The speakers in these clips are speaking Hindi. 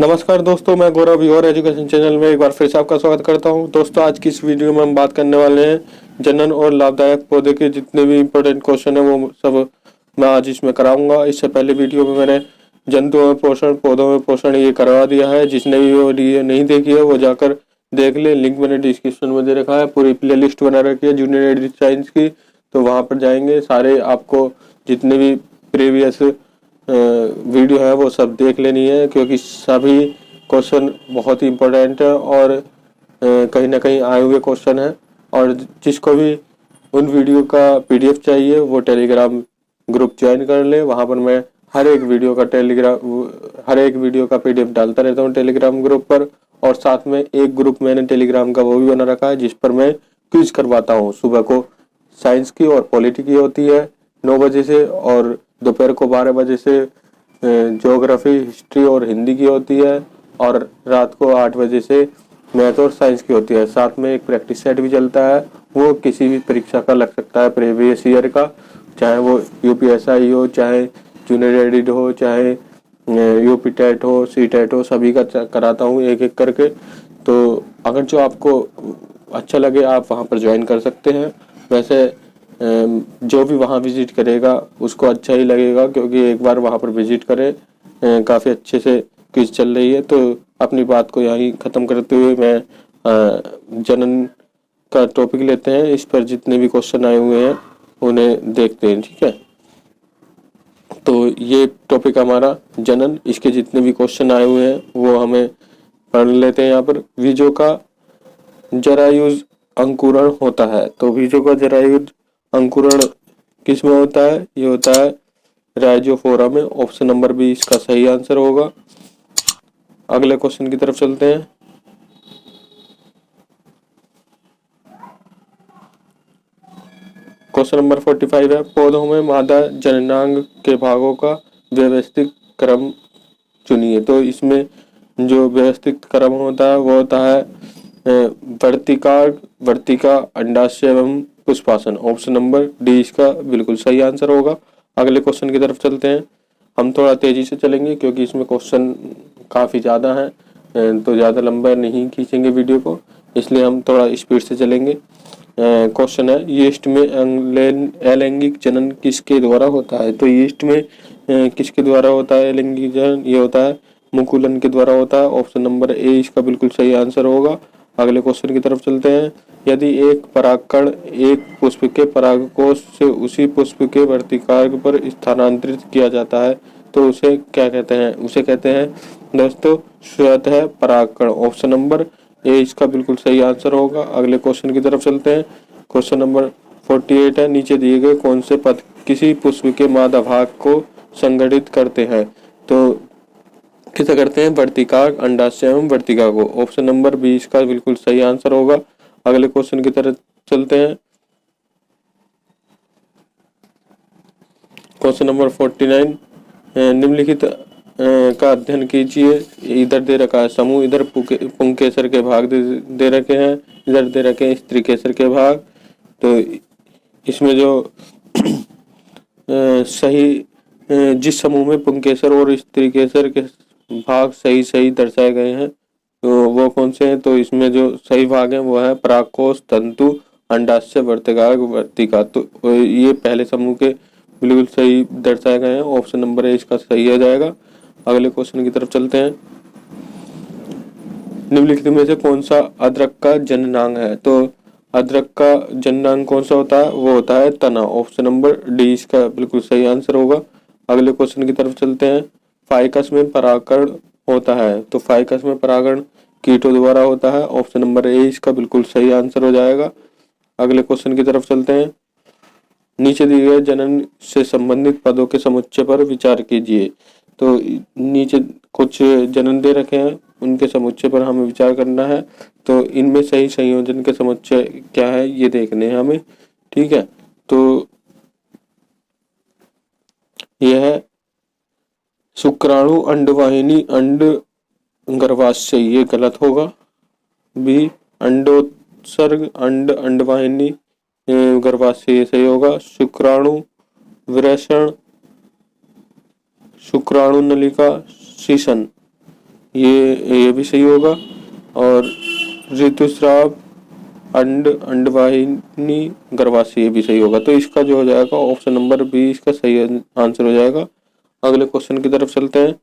नमस्कार दोस्तों, मैं गौरव योर एजुकेशन चैनल में एक बार फिर से आपका स्वागत करता हूं। दोस्तों, आज की इस वीडियो में हम बात करने वाले हैं जनन और लाभदायक पौधे के जितने भी इम्पोर्टेंट क्वेश्चन है वो सब मैं आज इसमें कराऊंगा। इससे पहले वीडियो में मैंने जंतुओं में पोषण, पौधों में पोषण ये करवा दिया है। जिसने भी वो वीडियो नहीं देखी है वो जाकर देख ले, लिंक मैंने डिस्क्रिप्शन में दे रखा है। पूरी प्ले लिस्ट बना रखी है जूनियर एडिट साइंस की, तो वहाँ पर जाएंगे सारे आपको जितने भी प्रीवियस वीडियो है वो सब देख लेनी है, क्योंकि सभी क्वेश्चन बहुत ही इम्पोर्टेंट है और कहीं ना कहीं आए हुए क्वेश्चन है। और जिसको भी उन वीडियो का पीडीएफ चाहिए वो टेलीग्राम ग्रुप ज्वाइन कर ले। वहाँ पर मैं हर एक वीडियो का पीडीएफ डालता रहता हूँ टेलीग्राम ग्रुप पर। और साथ में एक ग्रुप मैंने टेलीग्राम का वो भी बना रखा है जिस पर मैं क्विज करवाता हूँ। सुबह को साइंस की और पॉलिटी की होती है 9 बजे से, और दोपहर को 12 बजे से ज्योग्राफी, हिस्ट्री और हिंदी की होती है, और रात को 8 बजे से मैथ और साइंस की होती है। साथ में एक प्रैक्टिस सेट भी चलता है, वो किसी भी परीक्षा का लग सकता है प्रीवियस ईयर का, चाहे वो यूपीएसआई हो, चाहे जूनियर एडिट हो, चाहे यूपी टेट हो, सी टेट हो, सभी का कराता हूँ एक एक करके। तो अगर जो आपको अच्छा लगे आप वहाँ पर ज्वाइन कर सकते हैं। वैसे जो भी वहाँ विजिट करेगा उसको अच्छा ही लगेगा, क्योंकि एक बार वहाँ पर विजिट करें, काफ़ी अच्छे से क्विज चल रही है। तो अपनी बात को यहीं ख़त्म करते हुए मैं जनन का टॉपिक लेते हैं। इस पर जितने भी क्वेश्चन आए हुए हैं उन्हें देखते हैं, ठीक है। तो ये टॉपिक हमारा जनन, इसके जितने भी क्वेश्चन आए हुए हैं वो हमें पढ़ लेते हैं। यहाँ पर बीजों का जरायुज अंकुरण होता है। तो बीजों का जरायुज अंकुरण किस में होता है? ये होता है राइजोफोरा में। ऑप्शन नंबर बी इसका सही आंसर होगा। अगले क्वेश्चन की तरफ चलते हैं। क्वेश्चन नंबर 45 है, पौधों में मादा जननांग के भागों का व्यवस्थित क्रम चुनिए। तो इसमें जो व्यवस्थित क्रम होता है वो होता है वर्तिकार्क, वर्तिका, अंडाशय एवं पुष्पासन। ऑप्शन नंबर डी इसका बिल्कुल सही आंसर होगा। अगले क्वेश्चन की तरफ चलते हैं। हम थोड़ा तेजी से चलेंगे क्योंकि इसमें क्वेश्चन काफ़ी ज़्यादा है, तो ज़्यादा लंबा नहीं खींचेंगे वीडियो को, इसलिए हम थोड़ा स्पीड से चलेंगे। क्वेश्चन है, यीस्ट में अलैंगिक जनन किसके द्वारा होता है? तो यीस्ट में किसके द्वारा होता है अलैंगिक जनन? ये होता है मुकुलन के द्वारा होता है। ऑप्शन नंबर ए इसका बिल्कुल सही आंसर होगा। अगले क्वेश्चन की तरफ चलते हैं। यदि एक परागकण एक पुष्प के परागकोश से उसी पुष्प के वर्तिकार्क पर स्थानांतरित किया जाता है तो उसे क्या कहते हैं? उसे कहते हैं दोस्तों स्वतः परागकण। ऑप्शन नंबर ए इसका बिल्कुल सही आंसर होगा। अगले क्वेश्चन की तरफ चलते हैं। क्वेश्चन नंबर 48 है, नीचे दिए गए कौन से पद किसी पुष्प के मादा भाग को संगठित करते हैं? तो किसे करते हैं? वर्तिकार्क, अंडाशय एवं वर्तिका को। ऑप्शन नंबर बी इसका बिल्कुल सही आंसर होगा। अगले क्वेश्चन की तरफ चलते हैं। क्वेश्चन नंबर 49, निम्नलिखित का अध्ययन कीजिए। इधर दे रखा है समूह, इधर पुंकेसर के भाग दे रखे हैं, इधर दे रखे हैं स्त्रीकेसर के भाग। तो इसमें जो सही जिस समूह में पुंकेसर और स्त्रीकेसर के भाग सही दर्शाए गए हैं तो वो कौन से हैं? तो इसमें जो सही भाग हैं वो है परागकोश, तंतु, अंडाशय, वर्तिकार्क, वर्तिका। तो ये पहले समूह के बिल्कुल सही दर्शाए गए हैं। ऑप्शन नंबर ए इसका सही हो जाएगा। अगले क्वेश्चन की तरफ चलते हैं। निम्नलिखित में से कौन सा अदरक का जननांग है? तो अदरक का जननांग कौन सा होता है? वो होता है तना। ऑप्शन नंबर डी इसका बिल्कुल सही आंसर होगा। अगले क्वेश्चन की तरफ चलते हैं। फाइकस में परागकण होता है, तो फाइकस में परागण कीटों द्वारा होता है। ऑप्शन नंबर ए इसका बिल्कुल सही आंसर हो जाएगा। अगले क्वेश्चन की तरफ चलते हैं। नीचे दिए गए जनन से संबंधित पदों के समुच्चय पर विचार कीजिए। तो नीचे कुछ जनन दे रखे हैं, उनके समुच्चय पर हमें विचार करना है। तो इनमें सही संयोजन के समुच्चय क्या है ये देखने हैं हमें, ठीक है। तो यह है शुक्राणु, अंडवाहिनी, अंड गर्भाशय, ये गलत होगा। बी अंडोत्सर्ग, अंड, अंडवाहिनी, गर्भाशय, ये सही होगा। शुक्राणु वृषण, शुक्राणु नलिका, शीशन, ये भी सही होगा। और ऋतुस्राव, अंडवाहिनी, गर्भाशय, ये भी सही होगा। तो इसका जो हो जाएगा ऑप्शन नंबर बी इसका सही आंसर हो जाएगा। अगले क्वेश्चन की तरफ चलते हैं।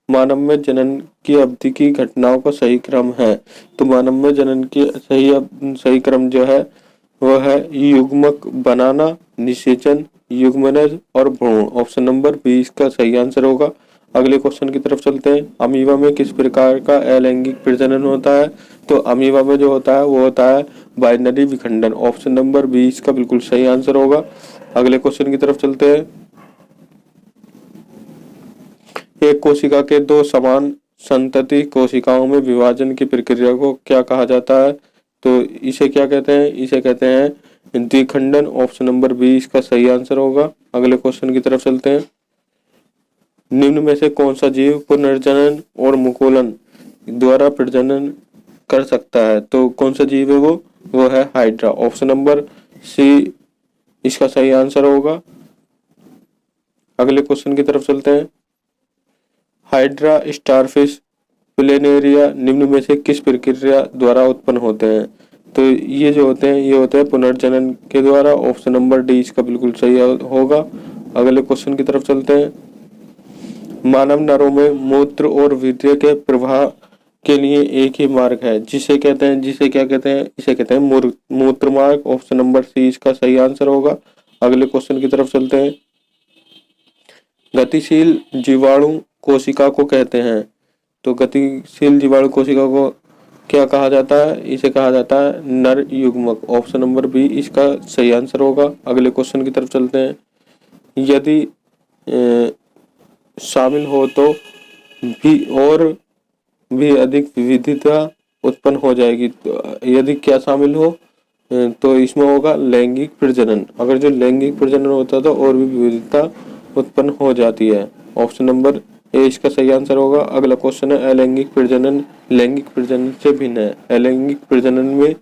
मानव में जनन की अवधि की घटनाओं का सही क्रम है। तो मानव में जनन की सही क्रम जो है वह है युग्मक बनाना, निषेचन, युग्मनज और भ्रूण। ऑप्शन नंबर बी इसका सही आंसर होगा। अगले क्वेश्चन की तरफ चलते हैं। अमीबा में किस प्रकार का अलैंगिक प्रजनन होता है? तो अमीबा में जो होता है वो होता है बाइनरी विखंडन। ऑप्शन नंबर बी इसका बिल्कुल सही आंसर होगा। अगले क्वेश्चन की तरफ चलते हैं। एक कोशिका के दो समान संतति कोशिकाओं में विभाजन की प्रक्रिया को क्या कहा जाता है? तो इसे क्या कहते हैं? इसे कहते हैं द्विखंडन। ऑप्शन नंबर बी इसका सही आंसर होगा। अगले क्वेश्चन की तरफ चलते हैं। निम्न में से कौन सा जीव पुनर्जनन और मुकुलन द्वारा प्रजनन कर सकता है? तो कौन सा जीव है वो है हाइड्रा। ऑप्शन नंबर सी इसका सही आंसर होगा। अगले क्वेश्चन की तरफ चलते हैं। हाइड्रा, स्टारफिश, प्लेनेरिया निम्न में से किस प्रक्रिया द्वारा उत्पन्न होते हैं? तो ये जो होते हैं ये होते हैं पुनर्जनन के द्वारा। ऑप्शन नंबर डी इसका बिल्कुल सही होगा। अगले क्वेश्चन की तरफ चलते हैं। मानव नरों में मूत्र और वीर्य के प्रवाह के लिए एक ही मार्ग है, जिसे कहते हैं, जिसे क्या कहते हैं? इसे कहते हैं मूत्र मार्ग। ऑप्शन नंबर सी इसका सही आंसर होगा। अगले क्वेश्चन की तरफ चलते हैं। गतिशील जीवाणु कोशिका को कहते हैं। तो गतिशील जीवाणु कोशिका को क्या कहा जाता है? इसे कहा जाता है नर युग्मक। ऑप्शन नंबर बी इसका सही आंसर होगा। अगले क्वेश्चन की तरफ चलते हैं। यदि शामिल हो तो भी और भी अधिक विविधता उत्पन्न हो जाएगी। तो यदि क्या शामिल हो तो इसमें होगा लैंगिक प्रजनन। अगर जो लैंगिक प्रजनन होता तो और भी विविधता उत्पन्न हो जाती है। ऑप्शन नंबर ए इसका सही आंसर होगा। अगला क्वेश्चन है अलैंगिक प्रजनन लैंगिक प्रजनन से भिन्न है। अलैंगिक प्रजनन में,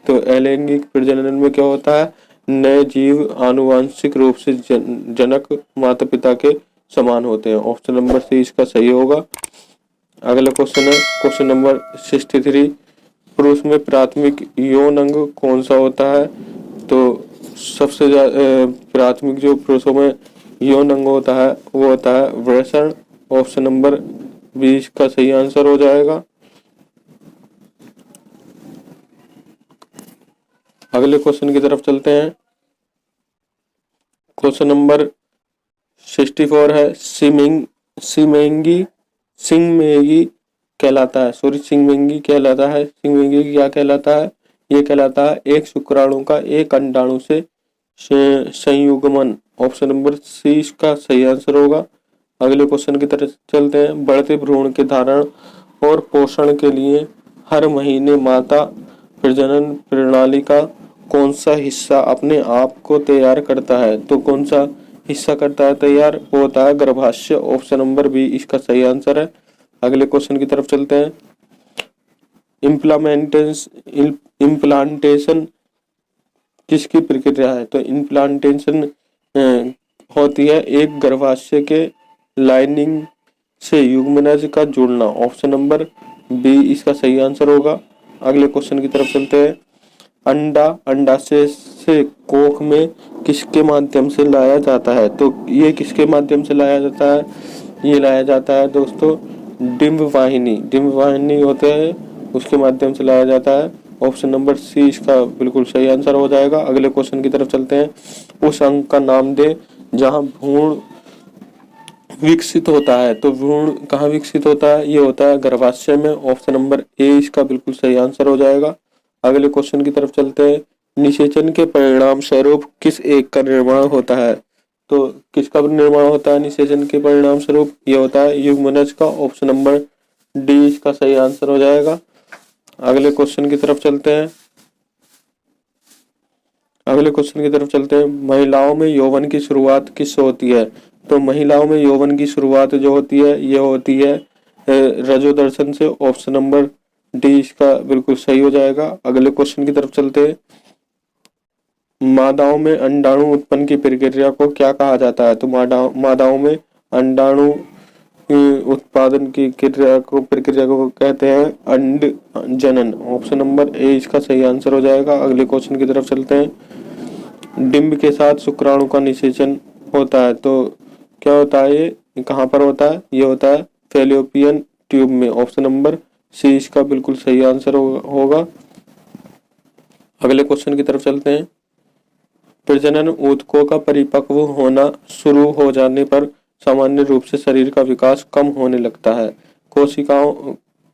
तो अलैंगिक प्रजनन में क्या होता है? नए जीव आनुवांशिक रूप से जनक माता पिता के समान होते हैं। ऑप्शन नंबर सी इसका सही होगा। अगला क्वेश्चन है क्वेश्चन नंबर 63। पुरुष में प्राथमिक यौन अंग कौन सा होता है? तो सबसे प्राथमिक जो पुरुषों में यौन अंग होता है वो होता है वृषण। ऑप्शन नंबर 20 का सही आंसर हो जाएगा। अगले क्वेश्चन की तरफ चलते हैं। क्वेश्चन नंबर 64 है सिंगमेंगी कहलाता है। सिंगमेंगी कहलाता है। सिंगमेंगी क्या कहलाता है? ये कहलाता है एक शुक्राणु का एक अंडाणु से संयुग्मन। ऑप्शन नंबर सी इसका सही आंसर होगा। अगले क्वेश्चन की तरफ चलते हैं। बढ़ते भ्रूण के धारण और पोषण के लिए हर महीने माता प्रजनन प्रणाली का कौन सा हिस्सा अपने आप को तैयार करता है? तो कौन सा हिस्सा करता है तैयार? वो होता है गर्भाशय। ऑप्शन नंबर बी इसका सही आंसर है। अगले क्वेश्चन की तरफ चलते हैं। इम्प्लांटेशन किसकी प्रक्रिया है? तो इम्प्लांटेशन होती है एक गर्भाशय के लाइनिंग से युग्मनज का जुड़ना। ऑप्शन नंबर बी इसका सही आंसर होगा। अगले क्वेश्चन की तरफ चलते हैं। अंडाशय से कोख में किसके माध्यम से लाया जाता है? तो ये किसके माध्यम से लाया जाता है? ये लाया जाता है दोस्तों डिंब वाहिनी होते हैं उसके माध्यम से लाया जाता है। ऑप्शन नंबर सी इसका बिल्कुल सही आंसर हो जाएगा। अगले क्वेश्चन की तरफ चलते हैं। उस अंग का नाम दे जहां भ्रूण विकसित होता है। तो भ्रूण कहाँ विकसित होता है? ये होता है गर्भाशय में। ऑप्शन नंबर ए इसका बिल्कुल सही आंसर हो जाएगा। अगले क्वेश्चन की तरफ चलते हैं। निषेचन के परिणाम स्वरूप किस एक का निर्माण होता है? तो किसका निर्माण होता है निषेचन के परिणाम स्वरूप? ये होता है युग्मनज का। ऑप्शन नंबर डी इसका सही आंसर हो जाएगा। अगले क्वेश्चन की तरफ चलते हैं। महिलाओं में यौवन की शुरुआत किससे होती है? तो महिलाओं में यौवन की शुरुआत जो होती है ये होती है रजोदर्शन से। ऑप्शन नंबर डी इसका बिल्कुल सही हो जाएगा। अगले क्वेश्चन की तरफ चलते हैं। मादाओं में अंडाणु उत्पन्न की प्रक्रिया को क्या कहा जाता है? तो मादाओं में अंडाणु उत्पादन की प्रक्रिया को कहते हैं अंड जनन। ऑप्शन नंबर ए इसका सही आंसर हो जाएगा। अगले क्वेश्चन की तरफ चलते हैं। डिंब के साथ शुक्राणु का निषेचन होता है, तो क्या होता है ये, कहाँ पर होता है, ये होता है फैलोपियन ट्यूब में। ऑप्शन नंबर सी इसका बिल्कुल सही आंसर होगा। अगले क्वेश्चन की तरफ चलते हैं। प्रजनन ऊतकों का परिपक्व होना शुरू हो जाने पर सामान्य रूप से शरीर का विकास कम होने लगता है। कोशिकाओं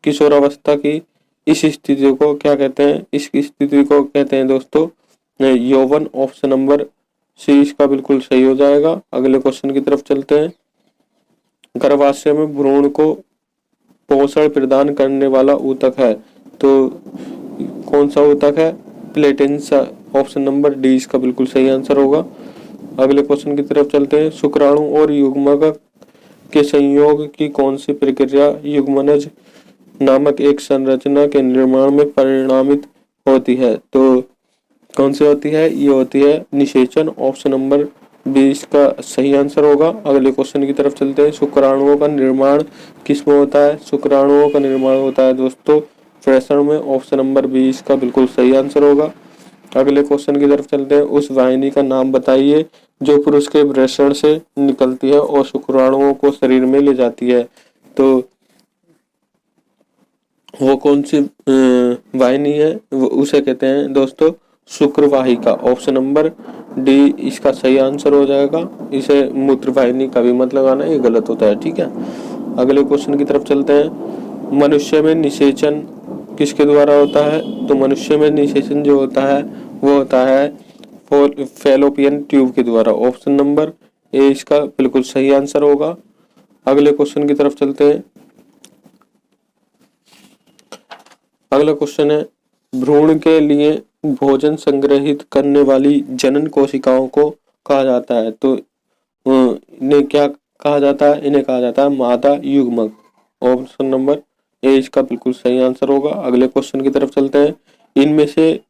किशोरावस्था की इस स्थिति को क्या कहते हैं, इस स्थिति को कहते हैं दोस्तों यौवन। ऑप्शन नंबर सी इसका बिल्कुल सही हो जाएगा। अगले क्वेश्चन की तरफ चलते हैं। गर्भाशय में भ्रूण को पोषण प्रदान करने वाला ऊतक है, तो कौन सा ऊतक है, प्लेटेंसा। ऑप्शन नंबर डी इसका बिल्कुल सही आंसर होगा। अगले क्वेश्चन की तरफ चलते हैं। शुक्राणु और युग्मक के संयोग की कौन सी प्रक्रिया युग्मनज नामक एक संरचना के निर्माण में परिणामित होती है, तो कौन सी होती है, ये होती है निषेचन। ऑप्शन नंबर बी इसका सही आंसर होगा। अगले क्वेश्चन की तरफ चलते हैं। शुक्राणुओं का निर्माण किसमें होता है, शुक्राणुओं का निर्माण होता है दोस्तों वृषण में। ऑप्शन नंबर बी इसका बिल्कुल सही आंसर होगा। अगले क्वेश्चन की तरफ चलते हैं। उस वाहिनी का नाम बताइए जो पुरुष के वृषण से निकलती है और शुक्राणुओं को शरीर में ले जाती है, तो वो कौन सी वाहिनी है, वो उसे कहते हैं दोस्तों शुक्रवाहिका। ऑप्शन नंबर डी इसका सही आंसर हो जाएगा। इसे मूत्र वाहिनी का भी मत लगाना, ये गलत होता है, ठीक है। अगले क्वेश्चन की तरफ चलते हैं। मनुष्य में निषेचन किसके द्वारा होता है, तो मनुष्य में निषेचन जो होता है वो होता है फैलोपियन ट्यूब के द्वारा। ऑप्शन नंबर ए इसका बिल्कुल सही आंसर होगा। अगले क्वेश्चन की तरफ चलते हैं। अगला क्वेश्चन है। भ्रूण के लिए भोजन संग्रहित करने वाली जनन कोशिकाओं को कहा जाता है, तो इन्हें क्या कहा जाता है, इन्हें कहा जाता है मादा युग्मक। ऑप्शन नंबर ए इसका बिल्कुल सही आंसर होगा। अगले क्वेश्चन की तरफ चलते हैं। इनमें से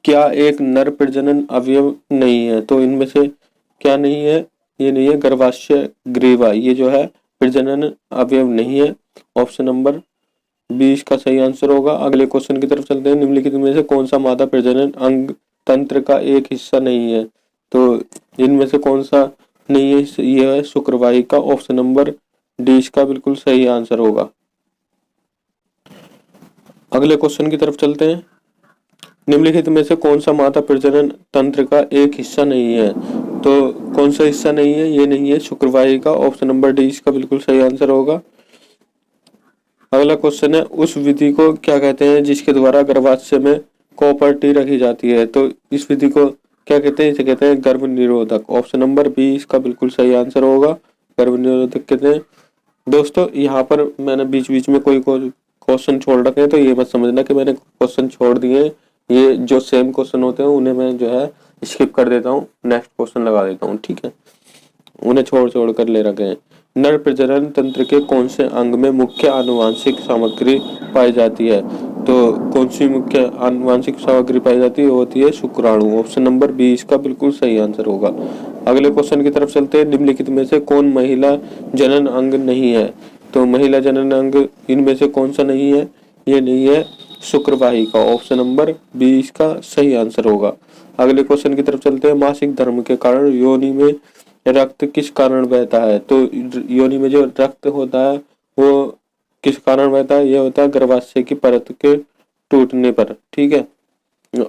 क्या एक नर प्रजनन अवयव नहीं है, तो इनमें से क्या नहीं है, ये नहीं है गर्भाशय ग्रीवा, ये जो है प्रजनन अवयव नहीं है। ऑप्शन नंबर बी इसका सही आंसर होगा। अगले क्वेश्चन की तरफ चलते हैं। निम्नलिखित में से कौन सा मादा प्रजनन अंग तंत्र का एक हिस्सा नहीं है, तो इनमें से कौन सा नहीं है, ये है शुक्रवाहिका। ऑप्शन नंबर डी इसका बिल्कुल सही आंसर होगा। अगले क्वेश्चन की तरफ चलते हैं। निम्नलिखित में से कौन सा मादा प्रजनन तंत्र का एक हिस्सा नहीं है, तो कौन सा हिस्सा नहीं है, ये नहीं है शुक्रवाहिका। ऑप्शन नंबर डी इसका बिल्कुल सही आंसर होगा। अगला क्वेश्चन है। उस विधि को क्या कहते हैं जिसके द्वारा गर्भाशय में कॉपर्टी रखी जाती है, तो इस विधि को क्या कहते हैं, इसे कहते हैं गर्भ निरोधक। ऑप्शन नंबर बी इसका बिल्कुल सही आंसर होगा। गर्भ निरोधक कहते हैं दोस्तों। यहाँ पर मैंने बीच बीच में कोई क्वेश्चन छोड़ रखे हैं, तो ये मत समझना कि मैंने क्वेश्चन छोड़ दिए। ये जो सेम क्वेश्चन होते हैं उन्हें मैं जो है स्किप कर देता हूँ, नेक्स्ट क्वेश्चन लगा देता हूँ, ठीक है। उन्हें छोड़ कर ले रखे हैं। नर प्रजनन तंत्र के कौन से अंग में मुख्य आनुवांशिक सामग्री पाई जाती है, तो कौन सी मुख्य आनुवांशिक सामग्री पाई जाती है, होती है शुक्राणु। ऑप्शन नंबर बी इसका बिल्कुल सही आंसर होगा। अगले क्वेश्चन की तरफ चलते हैं। निम्नलिखित में से कौन महिला जनन अंग नहीं है, तो महिला जनन अंग इनमें से कौन सा नहीं है, ये नहीं है शुक्रवाहिका। ऑप्शन नंबर बी इसका सही आंसर होगा। अगले क्वेश्चन की तरफ चलते हैं। मासिक धर्म के कारण योनि में रक्त किस कारण बहता है, तो योनि में जो रक्त होता है वो किस कारण बहता है, ये होता है गर्भाशय की परत के टूटने पर, ठीक है।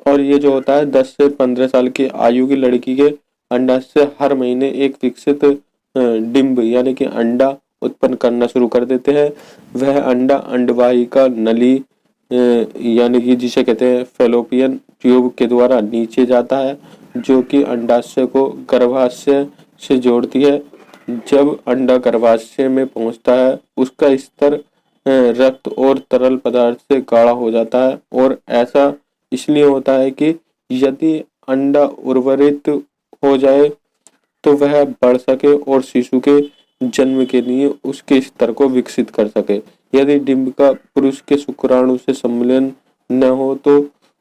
और ये जो होता है 10 से 15 साल की आयु की लड़की के अंडाशय से हर महीने एक विकसित डिंब यानी कि अंडा उत्पन्न करना शुरू कर देते हैं। वह अंडा अंडवाहिका नली यानी कि जिसे कहते हैं फैलोपियन ट्यूब के द्वारा नीचे जाता है, जो कि अंडाशय को गर्भाशय से जोड़ती है। जब अंडा गर्भाशय में पहुंचता है उसका स्तर रक्त और तरल पदार्थ से गाढ़ा हो जाता है, और ऐसा इसलिए होता है कि यदि अंडा उर्वरित हो जाए तो वह बढ़ सके और शिशु के जन्म के लिए उसके स्तर को विकसित कर सके। यदि डिंब का पुरुष के शुक्राणु से सम्मिलन न हो तो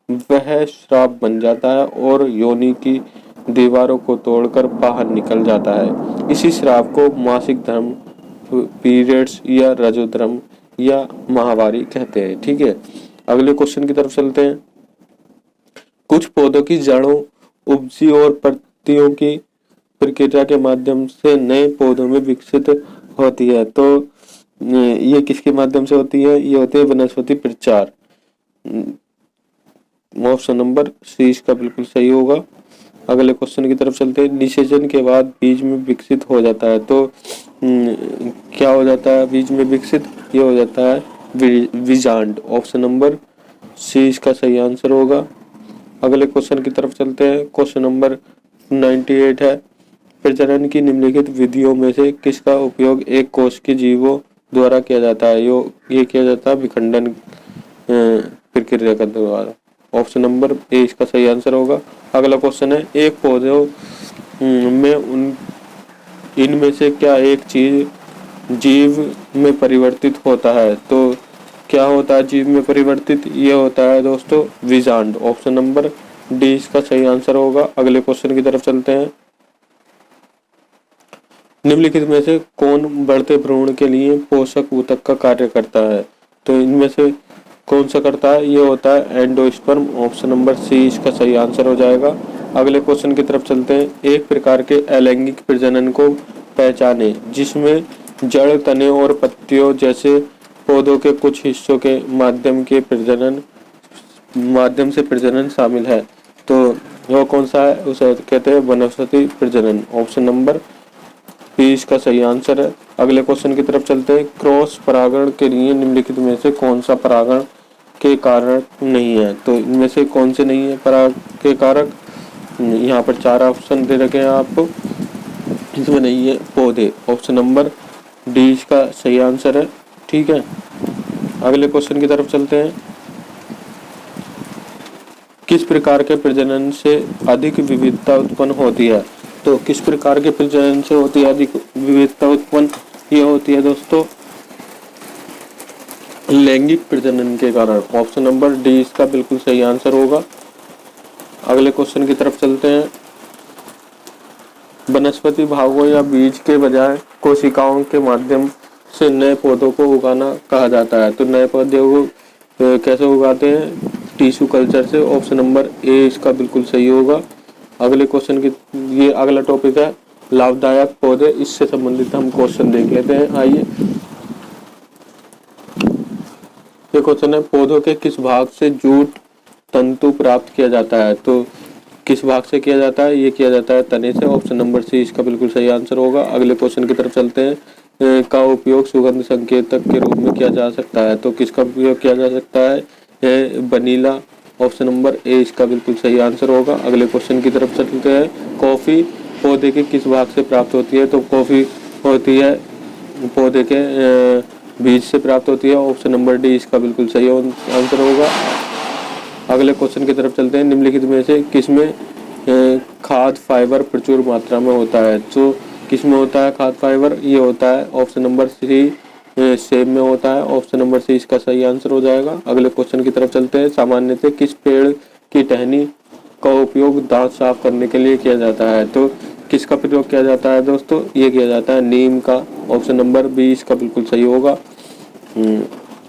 वह श्राप बन जाता है और योनि की दीवारों को तोड़कर बाहर निकल जाता है। इसी श्राप को मासिक धर्म पीरियड्स या रजोद्रम या माहवारी कहते हैं। ठीक है, अगले क्वेश्चन की तरफ चलते हैं। कुछ पौधों की जड़ों, उपजी और पत्तियों की प्रक्रिया के माध्यम से नए पौधों में विकसित होती है। तो ये किसके माध्यम से होती है? ये होती है वनस्पति प्रचार। ऑप्शन नंबर सी इसका बिल्कुल सही होगा। अगले क्वेश्चन की तरफ चलते हैं। निषेचन के बाद बीज में विकसित हो जाता है। तो क्या हो जाता है बीज में विकसित? ये हो जाता है बीजांड। ऑप्शन नंबर सी इसका सही आंसर होगा। अगले क्वेश्चन की तरफ चलते हैं। क्वेश्चन नंबर 98 है, प्रजनन की निम्नलिखित विधियों में से किसका उपयोग एक कोश के जीवों द्वारा किया जाता है? ये किया जाता है विखंडन प्रक्रिया का द्वारा। ऑप्शन नंबर ए इसका सही आंसर होगा। अगला क्वेश्चन है, एक पौधों में इनमें से क्या एक चीज जीव में परिवर्तित होता है? तो क्या होता है जीव में परिवर्तित? ये होता है दोस्तों बीजांड। ऑप्शन नंबर डी इसका सही आंसर होगा। अगले क्वेश्चन की तरफ चलते हैं। निम्नलिखित में से कौन बढ़ते भ्रूण के लिए पोषक ऊतक का कार्य करता है? तो इनमें से कौन सा करता है? ये होता है एंडोस्पर्म। ऑप्शन नंबर सी इसका सही आंसर हो जाएगा। अगले क्वेश्चन की तरफ चलते हैं। एक प्रकार के अलैंगिक प्रजनन को पहचाने जिसमें जड़, तने और पत्तियों जैसे पौधों के कुछ हिस्सों के माध्यम से प्रजनन शामिल है। तो वो कौन सा है? उसे कहते हैं वनस्पति प्रजनन। ऑप्शन नंबर बी इसका सही आंसर है। अगले क्वेश्चन की तरफ चलते हैं। क्रॉस परागण के लिए निम्नलिखित में से कौन सा परागण के कारक नहीं है? तो इनमें से कौन से नहीं है पराग के कारक? यहाँ पर 4 ऑप्शन दे रखे हैं आपको, इसमें नहीं है पौधे। ऑप्शन नंबर डी इसका सही आंसर है। ठीक है, अगले क्वेश्चन की तरफ चलते हैं। किस प्रकार के प्रजनन से अधिक विविधता उत्पन्न होती है? तो किस प्रकार के प्रजनन से होती है अधिक विविधता उत्पन्न? ये होती है दोस्तों लैंगिक प्रजनन के कारण। ऑप्शन नंबर डी इसका बिल्कुल सही आंसर होगा। अगले क्वेश्चन की तरफ चलते हैं। वनस्पति भागों या बीज के बजाय कोशिकाओं के माध्यम से नए पौधों को उगाना कहा जाता है। तो नए पौधे को कैसे उगाते हैं? टिश्यू कल्चर से। ऑप्शन नंबर ए इसका बिल्कुल सही होगा। अगले क्वेश्चन की ये अगला टॉपिक है लाभदायक पौधे। इससे संबंधित हम क्वेश्चन देख लेते हैं। आइए, ये क्वेश्चन है, पौधों के किस भाग से जूट तंतु प्राप्त किया जाता है? तो किस भाग से किया जाता है? ये किया जाता है तने से। ऑप्शन नंबर सी इसका बिल्कुल सही आंसर होगा। अगले क्वेश्चन की तरफ चलते हैं। का उपयोग सुगंध संकेतक के रूप में किया जा सकता है। तो किसका उपयोग किया जा सकता है? वनीला। ऑप्शन नंबर ए इसका बिल्कुल सही आंसर होगा। अगले क्वेश्चन की तरफ चलते हैं। कॉफी पौधे के किस भाग से प्राप्त होती है? तो कॉफी होती है पौधे के बीज से प्राप्त होती है। ऑप्शन नंबर डी इसका बिल्कुल सही आंसर होगा। अगले क्वेश्चन की तरफ चलते हैं। निम्नलिखित में से किसमें खाद्य फाइबर प्रचुर मात्रा में होता है? तो किसमें होता है खाद्य फाइबर? ये होता है ऑप्शन नंबर सी सेब में होता है। ऑप्शन नंबर सी इसका सही आंसर हो जाएगा। अगले क्वेश्चन की तरफ चलते हैं। सामान्यतः किस पेड़ की टहनी का उपयोग दांत साफ करने के लिए किया जाता है? तो किसका प्रयोग किया जाता है दोस्तों? ये किया जाता है नीम का। ऑप्शन नंबर बी इसका बिल्कुल सही होगा।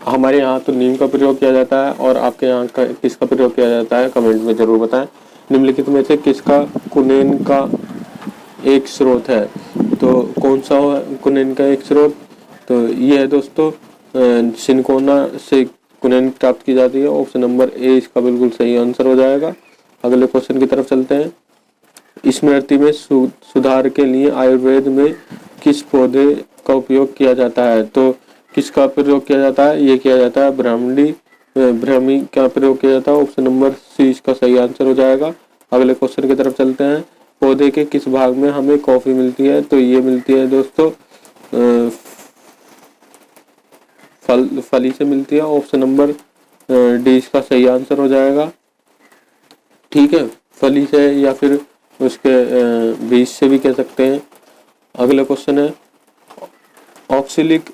हमारे यहाँ तो नीम का प्रयोग किया जाता है, और आपके यहाँ किसका प्रयोग किया जाता है कमेंट में जरूर बताएं। निम्नलिखित में से किसका कुनेन का एक स्रोत है? तो कौन सा कुनेन का एक स्रोत? तो ये है दोस्तों सिनकोना से कुनेन प्राप्त की जाती है। ऑप्शन नंबर ए इसका बिल्कुल सही आंसर हो जाएगा। अगले क्वेश्चन की तरफ चलते हैं। स्मृति में सुधार के लिए आयुर्वेद में किस पौधे का उपयोग किया जाता है? तो किसका प्रयोग किया जाता है? ये किया जाता है ब्राह्मी का प्रयोग किया जाता है। ऑप्शन नंबर सी इसका सही आंसर हो जाएगा। अगले क्वेश्चन की तरफ चलते हैं। पौधे के किस भाग में हमें कॉफी मिलती है? तो ये मिलती है दोस्तों फली से मिलती है। ऑप्शन नंबर डी इसका सही आंसर हो जाएगा। ठीक है, फली से या फिर उसके बीज से भी कह सकते हैं। अगला क्वेश्चन है ऑक्सैलिक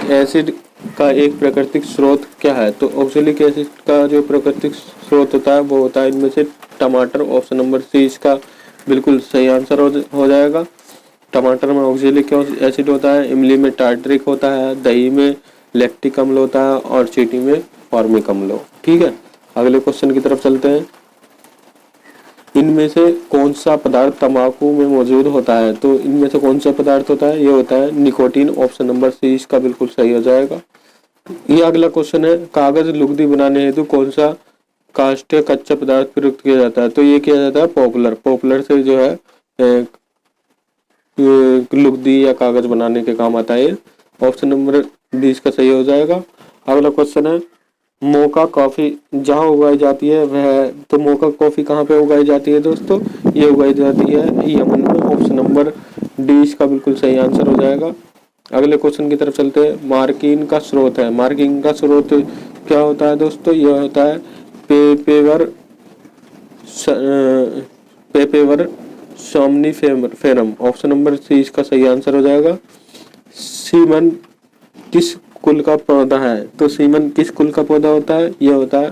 एसिड का एक प्राकृतिक स्रोत क्या है? तो ऑक्सैलिक एसिड का जो प्राकृतिक स्रोत होता है वो होता है इनमें से टमाटर। ऑप्शन नंबर सी इसका बिल्कुल सही आंसर हो जाएगा। टमाटर में ऑक्जेलिक एसिड होता है, इमली में टार्टरिक होता है, दही में लैक्टिक अम्ल होता है और चींटी में फॉर्मिक अम्ल। ठीक है, अगले क्वेश्चन की तरफ चलते हैं। इनमें से कौन सा पदार्थ तंबाकू में मौजूद होता है? तो इनमें से कौन सा पदार्थ होता है? ये होता है निकोटीन। ऑप्शन नंबर सी इसका बिल्कुल सही हो जाएगा। ये अगला क्वेश्चन है, कागज लुगदी बनाने हेतु कौन सा काष्ठीय कच्चा पदार्थ प्रयुक्त किया जाता है? तो ये किया जाता है पॉपुलर। पॉपुलर से जो है लुगदी या कागज बनाने के काम आता है। ऑप्शन नंबर 20 का सही हो जाएगा। अगला क्वेश्चन है, मोका कॉफी जहाँ उगाई जाती है वह, तो मोका कॉफी कहाँ पे उगाई जाती है दोस्तों? ये उगाई जाती है यमन में। ऑप्शन नंबर डी इसका बिल्कुल सही आंसर हो जाएगा। अगले क्वेश्चन की तरफ चलते हैं। मार्किन का स्रोत है, मार्किन का स्रोत क्या होता है दोस्तों? यह होता है पेपेवर सोमनिफेरम। ऑप्शन नंबर सी इसका सही आंसर हो जाएगा। सीमन किस कुल का पौधा है? तो सीमन किस कुल का पौधा होता है? यह होता है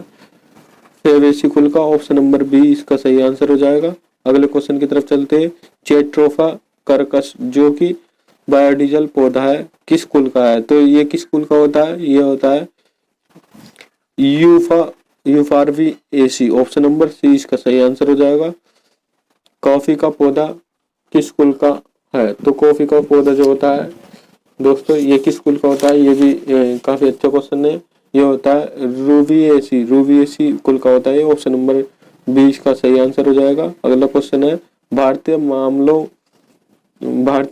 फेवेसी कुल का। ऑप्शन नंबर बी इसका सही आंसर हो जाएगा। अगले क्वेश्चन की तरफ चलते हैं। जेट्रोफा कर्कस जो कि बायोडीजल पौधा है, किस कुल का है? तो ये किस कुल का होता है? ये होता है यूफार्बिएसी। ऑप्शन नंबर सी इसका सही आंसर हो जाएगा। कॉफी का पौधा किस कुल का है? तो कॉफी का पौधा जो होता है दोस्तों, ये किस कुल का होता है? ये भी काफी अच्छा क्वेश्चन है। ये होता है रूबिएसी, रूबिएसी कुल का होता है। ऑप्शन नंबर 20 का सही आंसर हो जाएगा। अगला क्वेश्चन है, भारतीय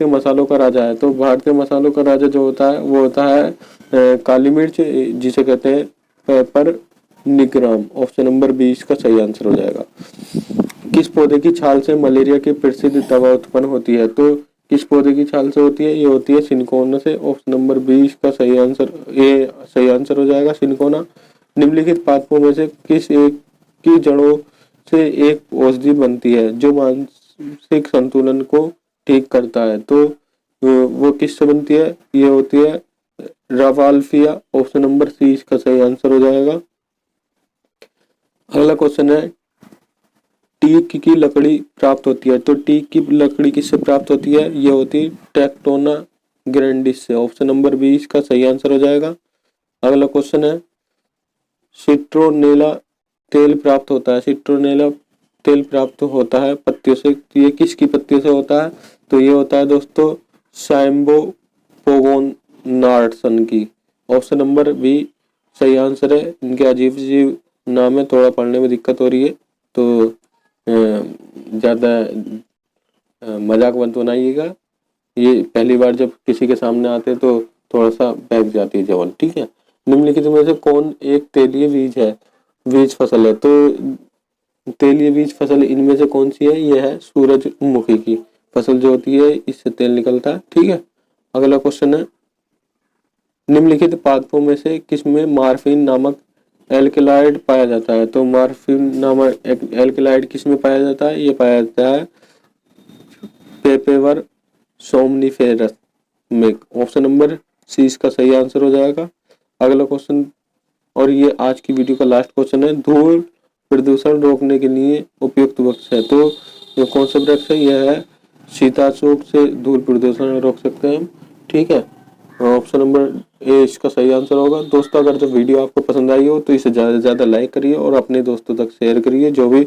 मसालों का राजा है। तो भारतीय मसालों का राजा जो होता है वो होता है काली मिर्च, जिसे कहते हैं पेपर निग्राम। ऑप्शन नंबर 20 का सही आंसर हो जाएगा। किस पौधे की छाल से मलेरिया की प्रसिद्ध दवा उत्पन्न होती है? तो किस पौधे की छाल से होती है? ये होती है सिनकोना से। ऑप्शन नंबर 20 का सही आंसर, ये सही आंसर हो जाएगा, सिनकोना। निम्नलिखित पादपों में से किस एक की जड़ों से एक औषधि बनती है जो मानसिक संतुलन को ठीक करता है? तो वो किससे बनती है? ये होती है रावाल्फिया। ऑप्शन नंबर सी इसका सही आंसर हो जाएगा। अगला क्वेश्चन है, टीक की लकड़ी प्राप्त होती है। तो टीक की लकड़ी किससे प्राप्त होती है? ये होती है टेक्टोना ग्रैंडिस से। ऑप्शन नंबर 20 का सही आंसर हो जाएगा। अगला क्वेश्चन है, सिट्रोनेला तेल प्राप्त होता है। सिट्रोनेला तेल प्राप्त होता है पत्तियों से। ये किसकी पत्तियों से होता है? तो ये होता है दोस्तों सैम्बो पोगोनार्डसन की। ऑप्शन नंबर बी सही आंसर है। इनके अजीब अजीब नाम है, थोड़ा पढ़ने में दिक्कत हो रही है, तो ज्यादा मजाक मत बनाइएगा। ये पहली बार जब किसी के सामने आते तो थोड़ा सा बहक जाती है जवान। ठीक है, निम्नलिखित में से कौन एक तेलीय बीज फसल है? तो तेलीय बीज फसल इनमें से कौन सी है? ये है सूरजमुखी की फसल जो होती है, इससे तेल निकलता है। ठीक है, अगला क्वेश्चन है, निम्नलिखित पादपों में से किसमें मार्फिन नामक एल्केलाइड पाया जाता है? तो मार्फिन नामक एल्केलाइड किसमें पाया जाता है? ये पाया जाता है पेपेवर सोमनिफेरस में। ऑप्शन नंबर सी इसका सही आंसर हो जाएगा। अगला क्वेश्चन, और ये आज की वीडियो का लास्ट क्वेश्चन है, धूल प्रदूषण रोकने के लिए उपयुक्त वृक्ष है। तो ये कौन सा वृक्ष है? यह है सीताशोक से धूल प्रदूषण रोक सकते हैं हम। ठीक है, ऑप्शन नंबर ए इसका सही आंसर होगा। दोस्तों, अगर जो वीडियो आपको पसंद आई हो तो इसे ज़्यादा से ज़्यादा लाइक करिए और अपने दोस्तों तक शेयर करिए। जो भी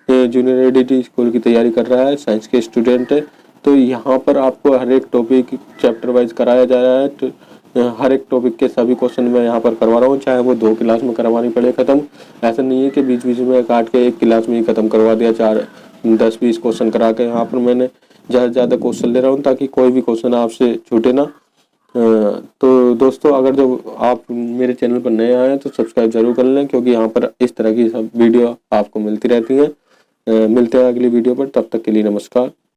जूनियर एडिटी स्कूल की तैयारी कर रहा है, साइंस के स्टूडेंट है, तो यहाँ पर आपको हर एक टॉपिक चैप्टर वाइज कराया जा रहा है। तो हर एक टॉपिक के सभी क्वेश्चन मैं यहाँ पर करवा रहा हूँ, चाहे वो 2 क्लास में करवानी पड़े खत्म। ऐसा नहीं है कि बीच बीच में काट के 1 क्लास में ही खत्म करवा दिया, 4-10-20 क्वेश्चन करा के। यहाँ पर मैंने ज़्यादा से ज़्यादा क्वेश्चन ले रहा हूँ ताकि कोई भी क्वेश्चन आपसे छूटे ना। तो दोस्तों, अगर जब आप मेरे चैनल पर नए आए हैं तो सब्सक्राइब जरूर कर लें, क्योंकि यहाँ पर इस तरह की सब वीडियो आपको मिलती रहती हैं। मिलते हैं अगली वीडियो पर, तब तक के लिए नमस्कार।